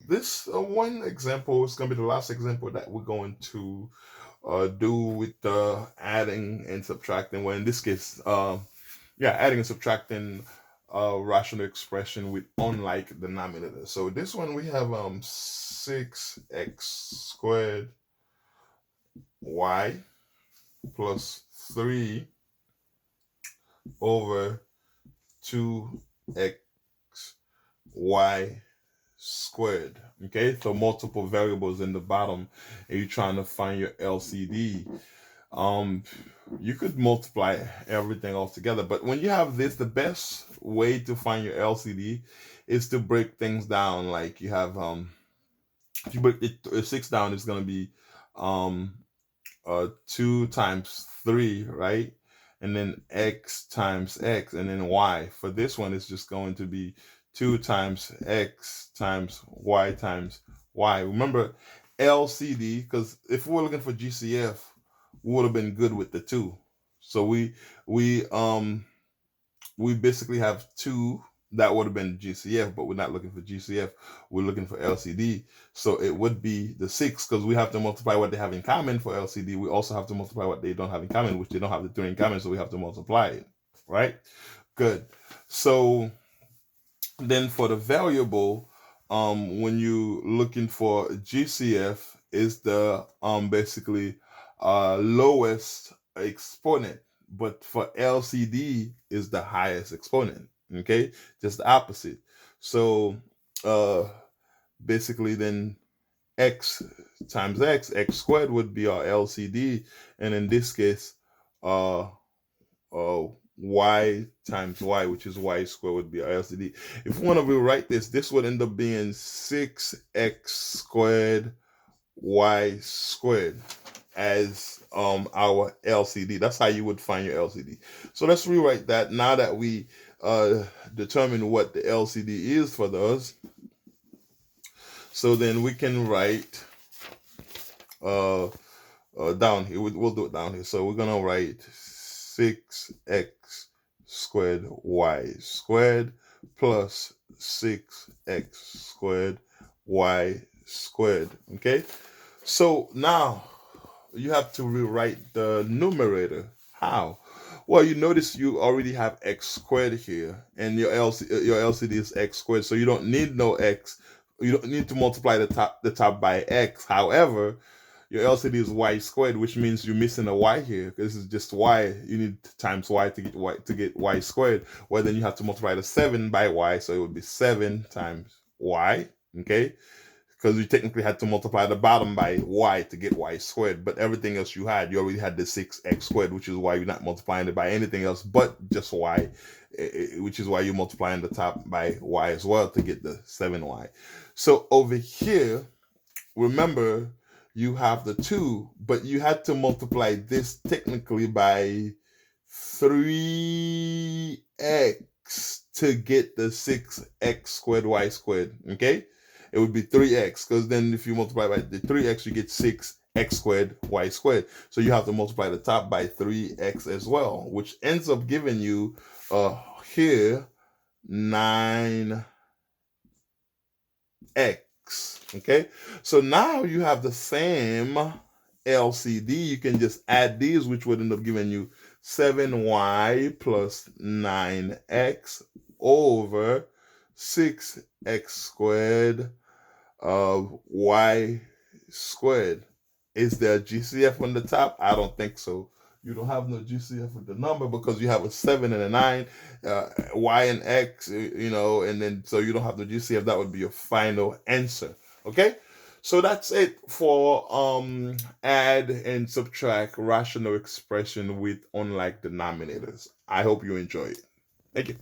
this one example is going to be the last example that we're going to do with adding and subtracting. Well, in this case, yeah, adding and subtracting rational expression with unlike denominators. So this one we have 6x squared y plus 3 over 2x y squared. Okay, so multiple variables in the bottom, and you're trying to find your LCD. You could multiply everything all together, but when you have this, the best way to find your LCD is to break things down. Like you have if you break it 6 down, it's going to be 2 times 3, right? And then x times x, and then y. For this one, it's just going to be 2 times x times y times y. Remember LCD, because if we were looking for GCF, we would have been good with the 2. So we basically have 2 that would have been GCF, but we're not looking for GCF. We're looking for LCD. So it would be the 6, because we have to multiply what they have in common for LCD. We also have to multiply what they don't have in common, which they don't have the 3 in common, so we have to multiply it, right? Good. So then for the variable, when you looking for GCF, is the basically lowest exponent, but for LCD is the highest exponent. Okay, just the opposite. So basically then x times x squared would be our LCD, and in this case uh y times y, which is y squared, would be our LCD. If we want to rewrite this would end up being 6x squared y squared as our LCD. That's how you would find your LCD. So let's rewrite that now that we determine what the LCD is for those. So then we can write down here. We'll do it down here. So we're gonna write 6x squared y squared plus 6x squared y squared. Okay, so now you have to rewrite the numerator. How? Well, you notice you already have x squared here, and your LCD is x squared, so you don't need no x. You don't need to multiply the top by x. However, your LCD is y squared, which means you're missing a y here, because this is just y. You need times y to get y squared. Well, then you have to multiply the 7 by y, so it would be 7 times y. Okay, because you technically had to multiply the bottom by y to get y squared, but everything else you already had the 6x squared, which is why you're not multiplying it by anything else but just y, which is why you're multiplying the top by y as well to get the 7y. So over here, remember, you have the 2, but you had to multiply this technically by 3x to get the 6x squared y squared. Okay, it would be 3x, because then if you multiply by the 3x, you get 6x squared y squared. So you have to multiply the top by 3x as well, which ends up giving you here 9x. Okay, so now you have the same LCD. You can just add these, which would end up giving you 7y plus 9x over 6x squared y squared. Is there a GCF on the top? I don't think so. You don't have no GCF with the number because you have a 7 and a 9, y and x, and then so you don't have the GCF. That would be your final answer. Okay, so that's it for add and subtract rational expression with unlike denominators. I hope you enjoy it. Thank you.